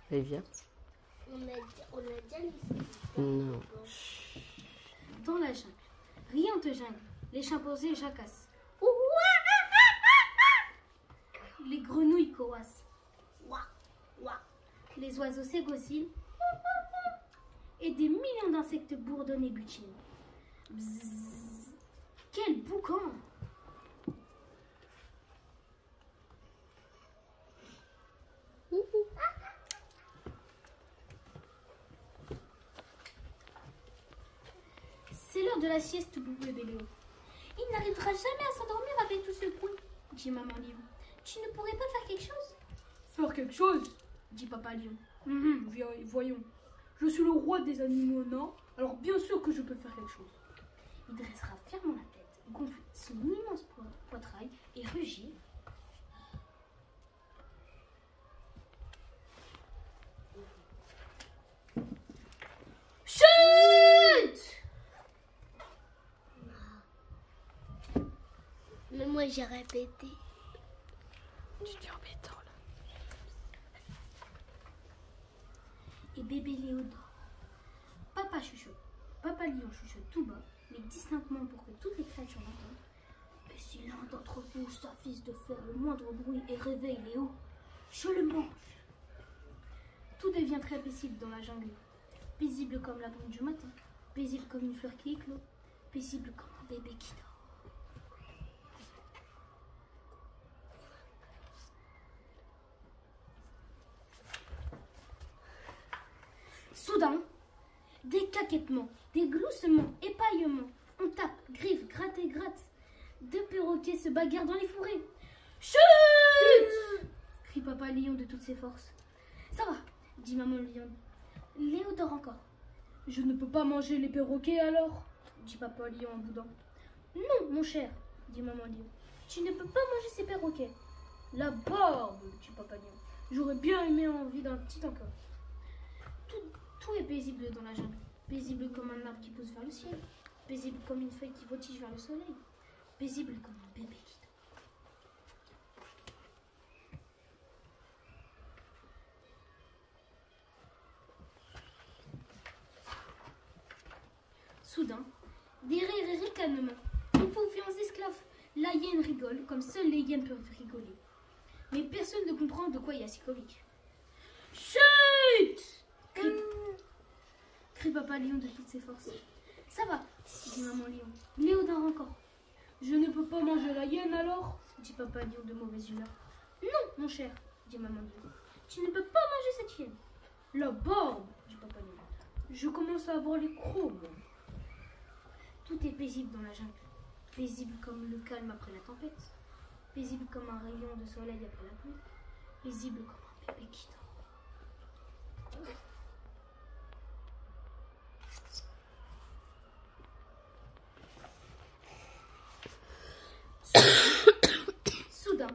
Allez, viens. On a déjà laissé. Non. Dans la jungle, riante jungle, les chimpanzés jacassent. Les grenouilles coassent. Les oiseaux s'égosillent. Et des millions d'insectes bourdonnent et butinent. Bzzz. Quel boucan! C'est l'heure de la sieste, bébé Léo. Il n'arrivera jamais à s'endormir avec tout ce bruit, dit maman Lion. Tu ne pourrais pas faire quelque chose? Faire quelque chose, dit papa Lion. Voyons. Je suis le roi des animaux, non? Alors bien sûr que je peux faire quelque chose. Il dressera fièrement la tête, gonfle son immense poitrail et rugit. Chut! Mais moi j'ai répété. Tu t'es embêtant là. Et bébé Léo dort. Papa chuchote. Papa Lion chuchote tout bas, mais distinctement pour que toutes les créatures l'entendent. Et si l'un d'entre vous s'affiche de faire le moindre bruit et réveille Léo, je le mange. Tout devient très paisible dans la jungle. Paisible comme la brume du matin, paisible comme une fleur qui éclot, paisible comme un bébé qui dort. Soudain, des caquettements, des gloussements, épaillements, on tape, griffe, gratte et gratte. Deux perroquets se bagarrent dans les fourrés. Chut! Crie papa Lion de toutes ses forces. Ça va, dit maman Lion. Léo dort encore. Je ne peux pas manger les perroquets alors, Dit papa Lion en boudant. Non, mon cher, dit maman Lion. Tu ne peux pas manger ces perroquets. La barbe, dit papa Lion. J'aurais bien aimé envie d'un petit encore. Tout est paisible dans la jungle. Paisible comme un arbre qui pousse vers le ciel. Paisible comme une feuille qui voltige vers le soleil. Paisible comme un bébé qui dort. Soudain, des rires et ricanements. On confie aux esclaves. La hyène rigole comme seuls les hyènes peuvent rigoler. Mais personne ne comprend de quoi il y a si comique. Chut! Crie papa Lion de toutes ses forces. Ça va, dit maman Lion. Léo dort encore. Je ne peux pas manger la hyène alors, Dit papa Lion de mauvaise humeur. Non, mon cher, dit maman Lion. Tu ne peux pas manger cette hyène. La barbe, Dit papa Lion. je commence à avoir les crocs, moi. Tout est paisible dans la jungle. Paisible comme le calme après la tempête. Paisible comme un rayon de soleil après la pluie. Paisible comme un bébé qui dort. Soudain,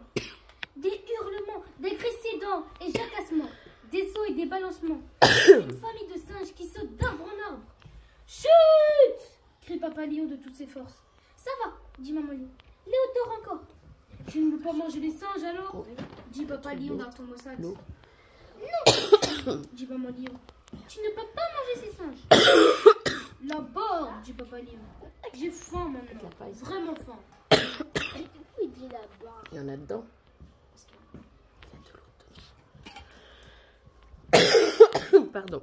des hurlements, des précédents et jacassements, des sauts et des balancements. Une famille de singes qui sautent d'arbre en arbre. Chut! Crie papa Lion de toutes ses forces. Ça va, dit maman Lion. Léo dort encore. Je ne peux pas manger les singes alors, Dit papa Lion d'un ton maussade. L'eau. Non, dit maman Lion. Tu ne peux pas manger ces singes. La barbe, Dit papa Lion. J'ai faim maintenant. Vraiment faim. Il dit là-bas. Il y en a dedans. Il y a de l'eau. Pardon.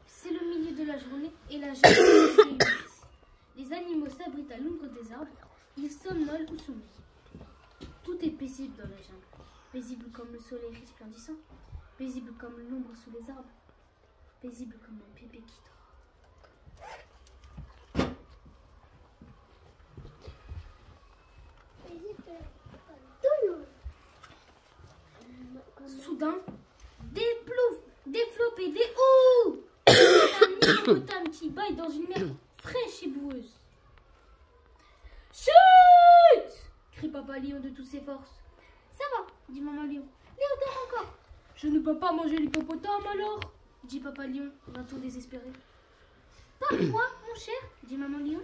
C'est le milieu de la journée et la jungle est humide. Les animaux s'abritent à l'ombre des arbres. Ils somnolent ou sommeillent. Tout est paisible dans la jungle. Paisible comme le soleil resplendissant. Paisible comme l'ombre sous les arbres. Paisible comme un bébé qui dort. Soudain, des ploufs, des flops et des ouh! Un hippopotame qui baille dans une mer fraîche et boueuse. Chut! Crie papa Lion de toutes ses forces. Ça va, dit maman Lion. Léo dort encore. je ne peux pas manger l'hippopotame alors. Dit papa Lion d'un ton désespéré. Pas moi, mon cher, dit maman Lion.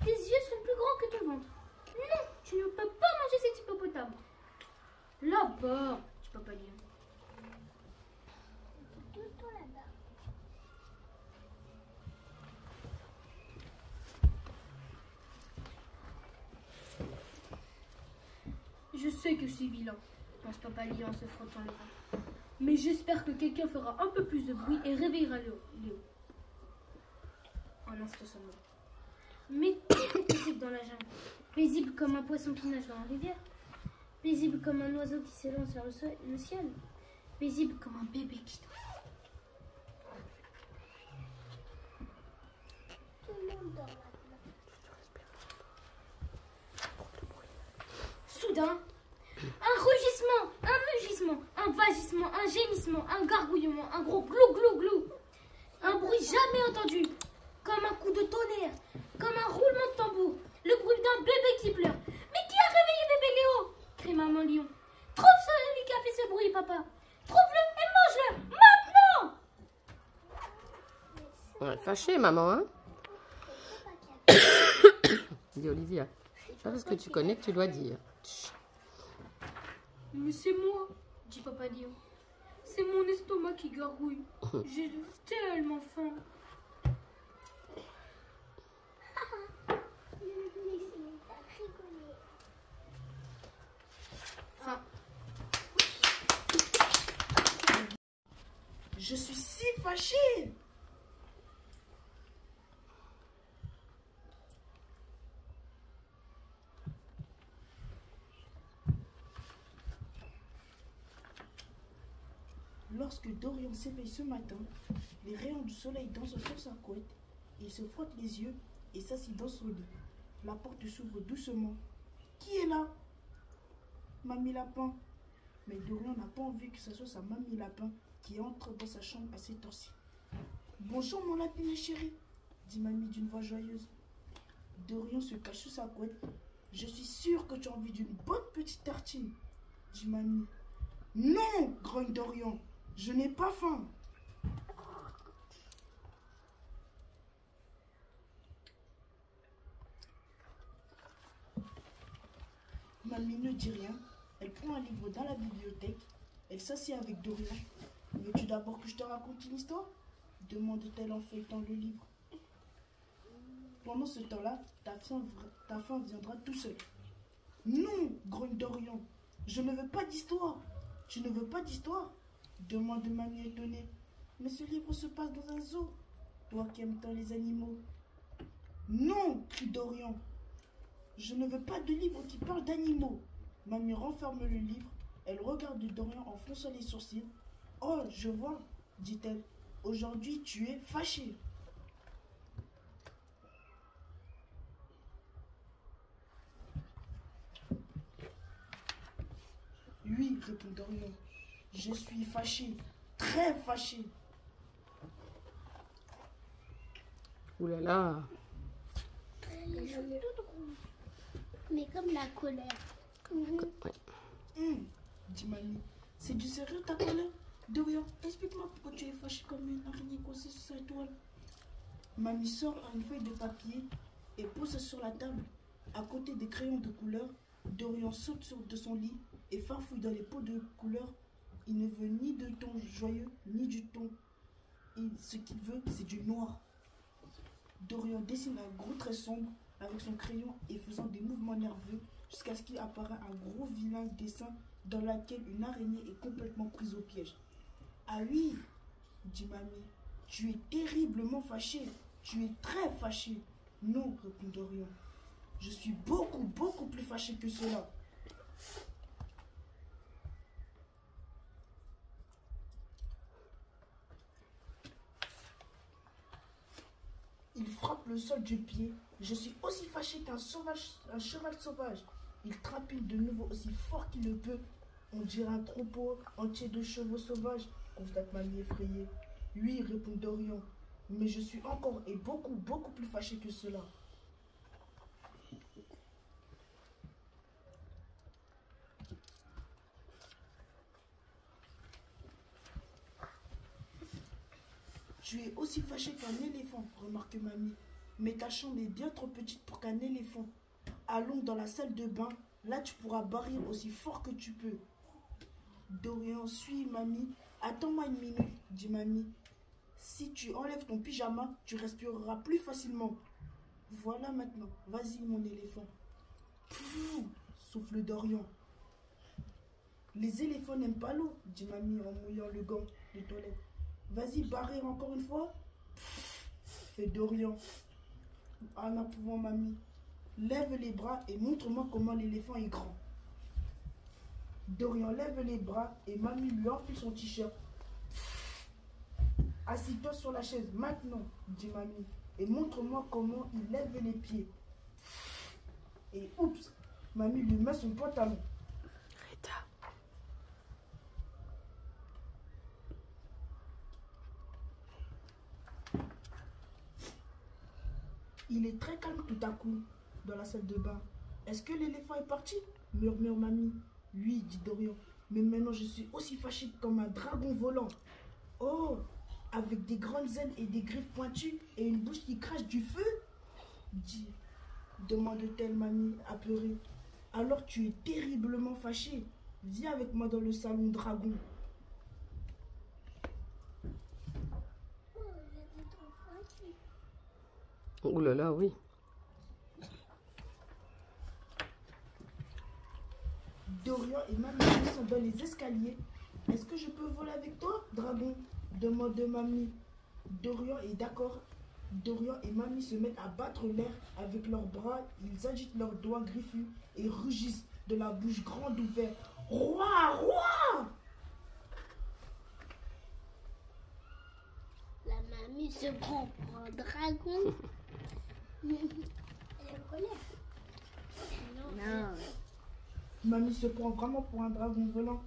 Tes yeux sont plus grands que ton ventre. Non, tu ne peux pas manger cet hippopotame. Là-bas, dit Papa Lion. Tout là-bas. Je sais que c'est vilain, pense Papa Lion en se frottant le ventre. Mais j'espère que quelqu'un fera un peu plus de bruit et réveillera Léo. Un instant seulement. Mais tout est paisible dans la jungle. Paisible comme un poisson qui nage dans la rivière. Paisible comme un oiseau qui s'élance vers le ciel. Paisible comme un bébé qui dort. Tout le monde dort maintenant. Soudain, un rugissement, un mugissement, un vagissement, un gémissement, un gargouillement, un gros glou glou glou. Un bruit jamais entendu, comme un coup de tonnerre, comme un roulement de tambour, le bruit d'un bébé qui pleure. Mais qui a réveillé bébé Léo? Crie maman lion. Trouve celui qui a fait ce bruit, papa. Trouve-le et mange-le maintenant. Ouais, fâché, maman, hein? Dis Olivia. C'est pas parce que tu connais que tu dois dire. Chut. Mais c'est moi, dit Papa Lion. C'est mon estomac qui gargouille. J'ai tellement faim. Je suis si fâchée. Lorsque Dorian s'éveille ce matin, les rayons du soleil dansent sur sa couette, il se frotte les yeux et s'assit dans son lit. La porte s'ouvre doucement. Qui est là? Mamie Lapin. Mais Dorian n'a pas envie que ce soit sa mamie Lapin qui entre dans sa chambre à cette heure-ci. Bonjour mon lapin chéri, dit mamie d'une voix joyeuse. Dorian se cache sous sa couette. Je suis sûre que tu as envie d'une bonne petite tartine, dit mamie. Non, grogne Dorian, je n'ai pas faim. Mamie ne dit rien. Elle prend un livre dans la bibliothèque. Elle s'assied avec Dorian. Veux-tu d'abord que je te raconte une histoire? Demande-t-elle en feuilletant le livre. Pendant ce temps-là, ta faim viendra tout seul. Non, grogne Dorian. Je ne veux pas d'histoire. Tu ne veux pas d'histoire? Demande mamie étonnée. Mais ce livre se passe dans un zoo. Toi qui aimes tant les animaux. Non, crie Dorian. Je ne veux pas de livre qui parle d'animaux. Mamie renferme le livre. Elle regarde Dorian en fronçant les sourcils. Oh, je vois, dit-elle. Aujourd'hui, tu es fâché. Oui, répond Dorian. Je suis fâché, très fâché. Ouh là là. Les choses toutes rouges. Mais comme la colère. Ouais. Dit mamie. C'est du sérieux ta colère? Dorian, explique-moi pourquoi tu es fâché comme une araignée coincée sur sa toile. Mamie sort une feuille de papier et pose sur la table. À côté des crayons de couleur, Dorian saute de son lit et farfouille dans les pots de couleur. Il ne veut ni de ton joyeux, ni du ton. Ce qu'il veut, c'est du noir. Dorian dessine un gros trait sombre avec son crayon et faisant des mouvements nerveux jusqu'à ce qu'il apparaît un gros vilain dessin dans lequel une araignée est complètement prise au piège. Ah oui, dit mamie, tu es terriblement fâché. Tu es très fâché. Non, répond Dorian. Je suis beaucoup plus fâché que cela. Il frappe le sol du pied. Je suis aussi fâché qu'un cheval sauvage. Il trapine de nouveau aussi fort qu'il le peut. On dirait un troupeau entier de chevaux sauvages, constate mamie effrayée. Oui, répond Dorian, mais je suis encore et beaucoup plus fâché que cela. Tu es aussi fâché qu'un éléphant, remarque mamie. Mais ta chambre est bien trop petite pour qu'un éléphant. Allons dans la salle de bain. Là, tu pourras barrir aussi fort que tu peux. Dorian, suis mamie. Attends-moi une minute, dit mamie. Si tu enlèves ton pyjama, tu respireras plus facilement. Voilà maintenant. Vas-y, mon éléphant. Pfff, souffle Dorian. Les éléphants n'aiment pas l'eau, dit mamie en mouillant le gant de toilette. Vas-y, barrer encore une fois. Pfff, fait Dorian. En approuvant mamie. Lève les bras et montre-moi comment l'éléphant est grand. Dorian lève les bras et mamie lui enfile son t-shirt. Assis-toi sur la chaise maintenant, dit mamie, et montre-moi comment il lève les pieds. Et oups, mamie lui met son pantalon. Rita. Il est très calme tout à coup dans la salle de bain. Est-ce que l'éléphant est parti? Murmure mamie. Oui, dit Dorian. Mais maintenant je suis aussi fâché comme un dragon volant. Oh, avec des grandes ailes et des griffes pointues et une bouche qui crache du feu? Demande-t-elle mamie apeurée. Alors tu es terriblement fâché. Viens avec moi dans le salon dragon. Ouh là là, oui. Dorian et mamie sont dans les escaliers. Est-ce que je peux voler avec toi, dragon? Demande mamie. Dorian est d'accord. Dorian et mamie se mettent à battre l'air avec leurs bras. Ils agitent leurs doigts griffus et rugissent de la bouche grande ouverte. Roi, roi! La mamie se prend pour un dragon. Elle est en colère. Non. Mamie se prend vraiment pour un dragon volant.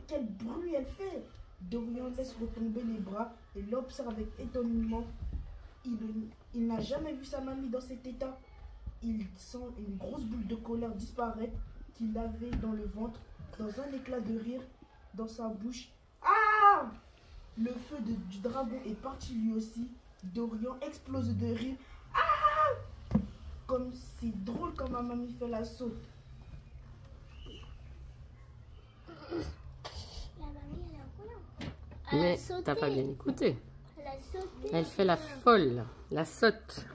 Quel bruit elle fait! Dorian laisse retomber les bras et l'observe avec étonnement. Il n'a jamais vu sa mamie dans cet état. Il sent une grosse boule de colère disparaître qu'il avait dans le ventre, dans un éclat de rire dans sa bouche. Ah! Le feu du dragon est parti lui aussi. Dorian explose de rire. Ah! Comme c'est drôle quand ma mamie fait la saute. La mamie, elle est en colère. Mais t'as pas bien écouté. Elle a sauté. Elle fait la folle, la sotte.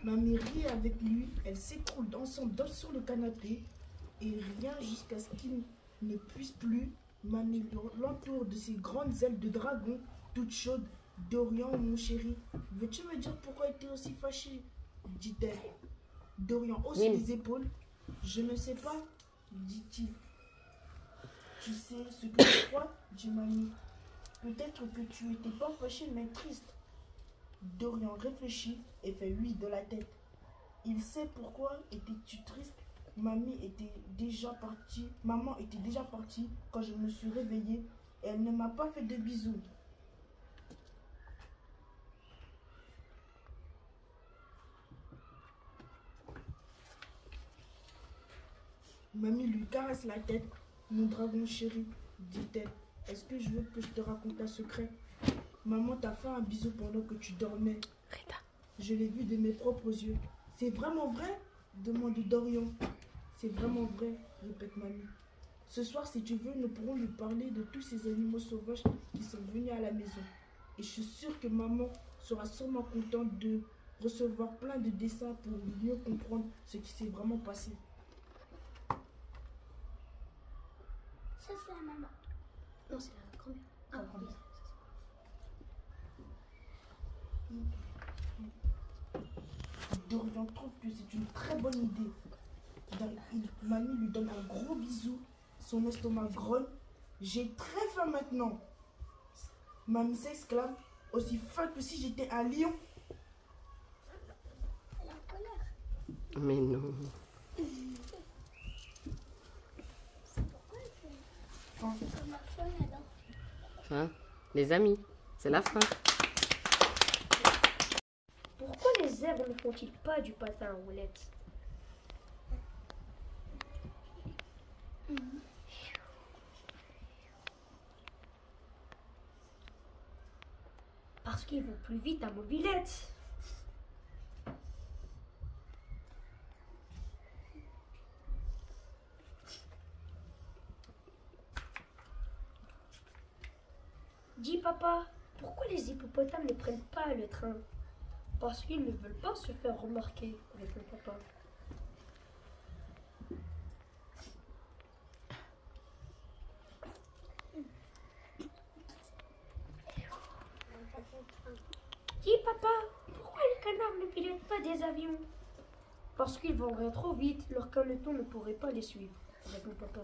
Mamie rit avec lui, elle s'écroule ensemble sur le canapé et rien jusqu'à ce qu'il ne puisse plus. Mamie l'entoure de ses grandes ailes de dragon, toutes chaudes. Dorian, mon chéri, veux-tu me dire pourquoi tu es aussi fâché? Dit-elle. Dorian hausse les épaules. Je ne sais pas, dit-il. Tu sais ce que je crois, dit mamie. Peut-être que tu n'étais pas fâché mais triste. Dorian réfléchit et fait oui de la tête. Il sait pourquoi étais-tu triste. Maman était déjà partie quand je me suis réveillée et elle ne m'a pas fait de bisous. Mamie lui caresse la tête. Mon dragon chéri, dit-elle, est-ce que je veux que je te raconte un secret? Maman t'a fait un bisou pendant que tu dormais. Rita. Je l'ai vu de mes propres yeux. C'est vraiment vrai? Demande Dorian. C'est vraiment vrai, répète mamie. Ce soir, si tu veux, nous pourrons lui parler de tous ces animaux sauvages qui sont venus à la maison. Et je suis sûre que maman sera sûrement contente de recevoir plein de dessins pour mieux comprendre ce qui s'est vraiment passé. Ça, c'est la maman. Non, c'est la grand-mère. Ah, oui. Dorian trouve que c'est une très bonne idée. Mamie lui donne un gros bisou. Son estomac grogne. J'ai très faim maintenant. Mamie s'exclame. Aussi faim que si j'étais un lion. Elle est en colère. Mais non. Pourquoi elle fait Faim. comme la folle alors? Hein? Les amis, c'est la fin. Pourquoi les zèbres ne font-ils pas du patin à roulettes? Parce qu'ils vont plus vite à mobilette. Dis papa, pourquoi les hippopotames ne prennent pas le train? Parce qu'ils ne veulent pas se faire remarquer, répond papa. Dis papa, pourquoi les canards ne pilotent pas des avions? Parce qu'ils voleraient trop vite, leur caneton ne pourrait pas les suivre, répond papa.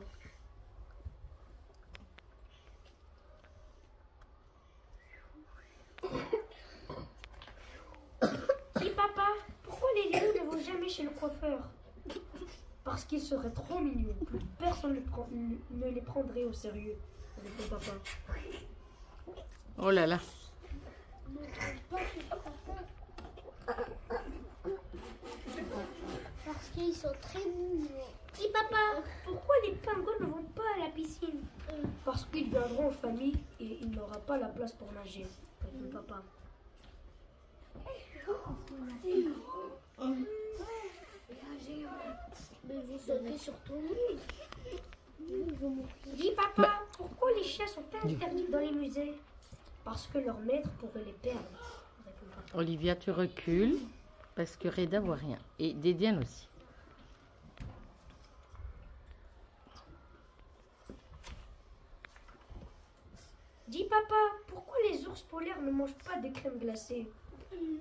Dis papa, pourquoi les lions ne vont jamais chez le coiffeur? Parce qu'ils seraient trop mignons, plus personne ne les prendrait au sérieux, répond papa. Oh là là. Parce qu'ils sont très mignons. Dis papa, pourquoi les pingouins ne vont pas à la piscine? Parce qu'ils viendront en famille et il n'aura pas la place pour nager, répond papa. Mais vous sautez sur tout le monde. Dis papa, pourquoi les chats sont interdits dans les musées? Parce que leur maître pourrait les perdre, répond papa. Olivia, tu recules parce que Reda voit rien. Et Dédiane aussi. Dis papa, pourquoi les ours polaires ne mangent pas de crème glacée?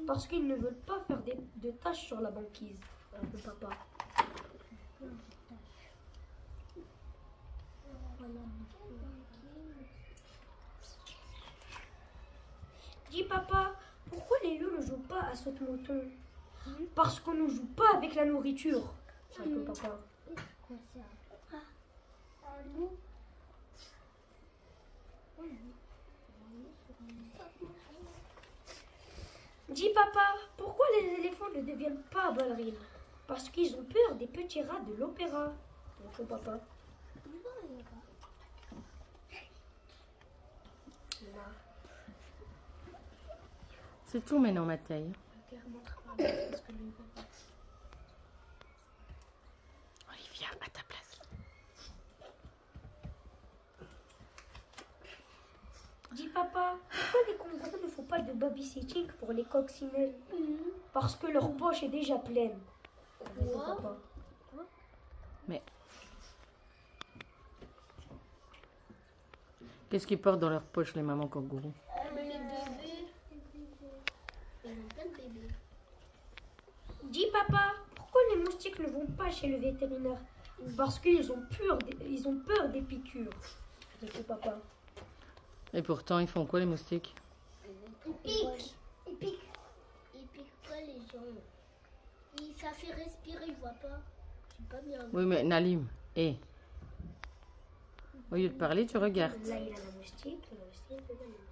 Parce qu'ils ne veulent pas faire de taches sur la banquise, répond papa. Dis papa, pourquoi les loups ne jouent pas à saute-mouton? Parce qu'on ne joue pas avec la nourriture, répond papa. Quoi ça? Un loup? Dis papa, pourquoi les éléphants ne deviennent pas ballerines? Parce qu'ils ont peur des petits rats de l'opéra, répond papa. C'est tout maintenant, Mathieu. Olivia, à ta place. Dis papa, pourquoi les kangourous ne font pas de babysitting pour les coccinelles? Parce que leur poche est déjà pleine, répond papa. Mais qu'est-ce qu'ils portent dans leur poche, les mamans kangourous? Mais les bébés. Ils ont plein de bébés. Dis papa, pourquoi les moustiques ne vont pas chez le vétérinaire? Parce qu'ils ont peur des piqûres, répond papa. Et pourtant, ils font quoi, les moustiques? Ils piquent. Ils piquent. Ils piquent pas les gens. Ça fait respirer, je vois pas. C'est pas bien. Oui, mais Nalim, hé. Au lieu de parler, tu regardes. Là, il a la moustique, la moustique, la moustique.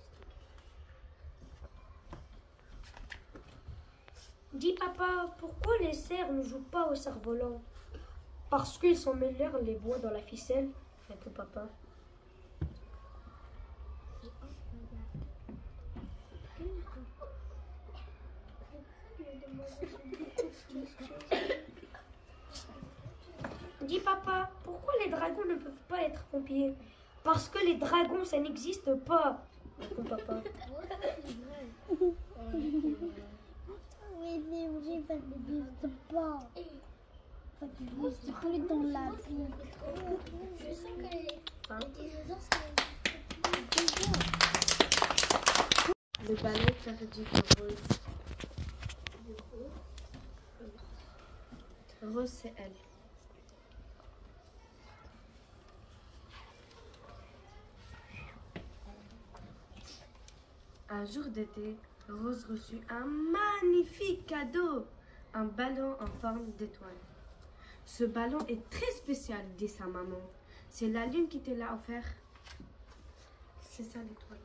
Dis papa, pourquoi les cerfs ne jouent pas au cerf-volant? Parce qu'ils s'emmêlèrent les bois dans la ficelle, répond papa. Dis papa, pourquoi les dragons ne peuvent pas être pompiers? Parce que les dragons, ça n'existe pas, répond papa. Oui, c'est vrai, ça n'existe pas. Ça n'existe plus dans la vie. Je sens que les dinosaures, ça n'existe plus. Le ballon, ça veut dire rose. Rose, c'est elle. Un jour d'été, Rose reçut un magnifique cadeau, un ballon en forme d'étoile. Ce ballon est très spécial, dit sa maman. C'est la lune qui te l'a offert. C'est ça l'étoile.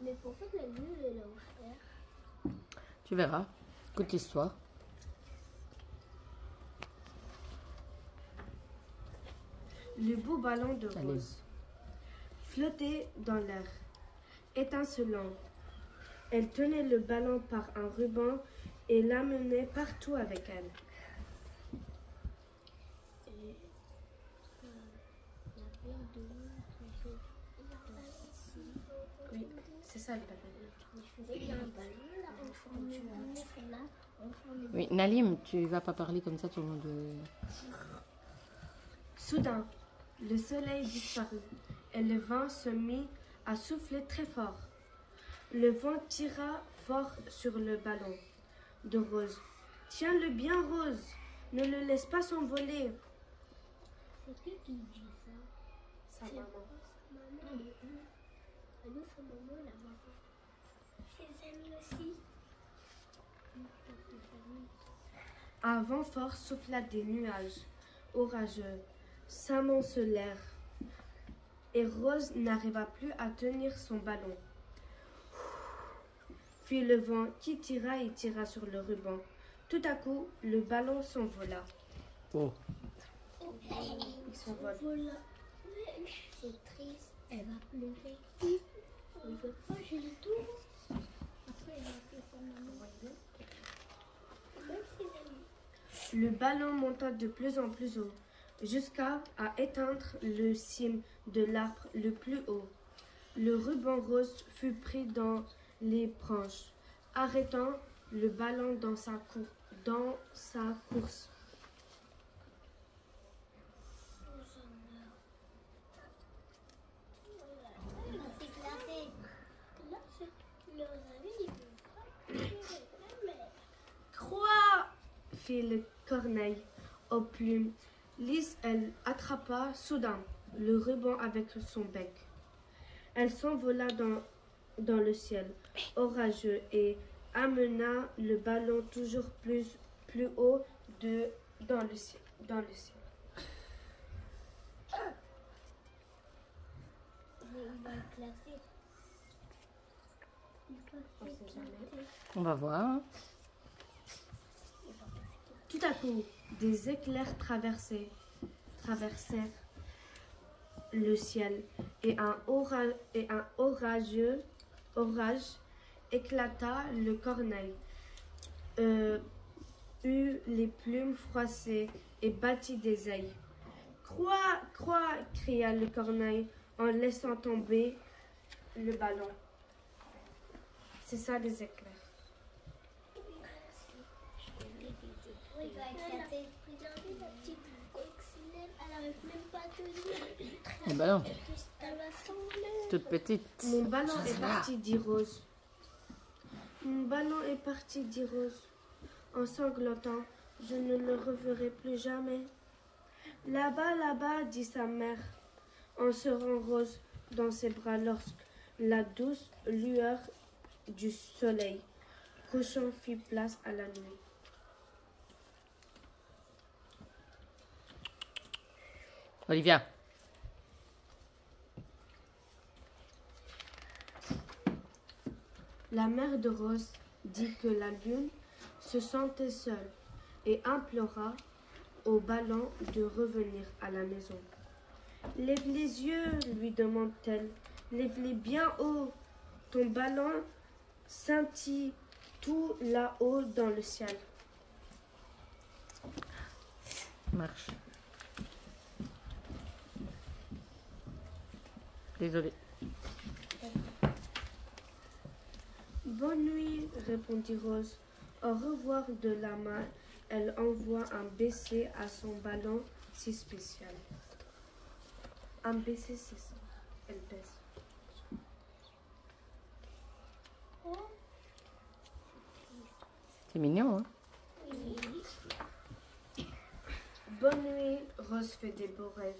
Mais pourquoi la lune, elle a offert? Tu verras. Écoute l'histoire. Le beau ballon de Allez. Rose flottait dans l'air, étincelant. Elle tenait le ballon par un ruban et l'amenait partout avec elle. Oui, c'est ça le ballon. Oui, Nalim, tu vas pas parler comme ça tout le monde. Soudain, le soleil disparut et le vent se mit à souffler très fort. Le vent tira fort sur le ballon de Rose. « Tiens-le bien, Rose, ne le laisse pas s'envoler. » C'est qui dit ça? Sa maman. Sa maman. Allô, sa maman, la maman. Ses amis aussi. Un vent fort souffla des nuages orageux, s'amoncelèrent, et Rose n'arriva plus à tenir son ballon. Puis le vent qui tira et tira sur le ruban. Tout à coup, le ballon s'envola. Oh. Il s'envole. Voilà. C'est triste. Elle va pleurer. Elle ne veut pas, j'ai le tour. Après, elle va appeler sa maman. Même ses amis. Le ballon monta de plus en plus haut, jusqu'à éteindre le cime de l'arbre le plus haut. Le ruban rose fut pris dans les branches, arrêtant le ballon dans sa course. Elle va s'éclater. Là, c'est leurs amis, ils peuvent pas pleurer. Croix! Fit le corneille aux plumes. Lise, elle attrapa soudain le ruban avec son bec. Elle s'envola dans le ciel orageux et amena le ballon toujours plus haut dans le ciel. Mais il va éclater. On sait jamais. On va voir. Hein. Tout à coup, des éclairs traversèrent le ciel et un orage éclata. Le corneille eut les plumes froissées et battit des ailes. « Croix, croix !» cria le corneille en laissant tomber le ballon. C'est ça les éclairs. Il va éclater. Regardez la petite coccinelle, elle n'arrive même pas à tenir. Le ballon, Elle va s'envoler. toute petite. Mon ballon est parti, dit Rose. Mon ballon est parti, dit Rose. En sanglotant, je ne le reverrai plus jamais. Là-bas, là-bas, dit sa mère, en serrant Rose dans ses bras lorsque la douce lueur du soleil couchant fit place à la nuit. Olivia. La mère de Rose dit que la lune se sentait seule et implora au ballon de revenir à la maison. « Lève les yeux, lui demande-t-elle. Lève-les bien haut. Ton ballon scintille tout là-haut dans le ciel. » Marche. Désolée. Bonne nuit, répondit Rose. Au revoir de la main, elle envoie un baiser à son ballon si spécial. Un baiser, c'est ça. Elle baisse. C'est mignon, hein? Bonne nuit, Rose fait des beaux rêves.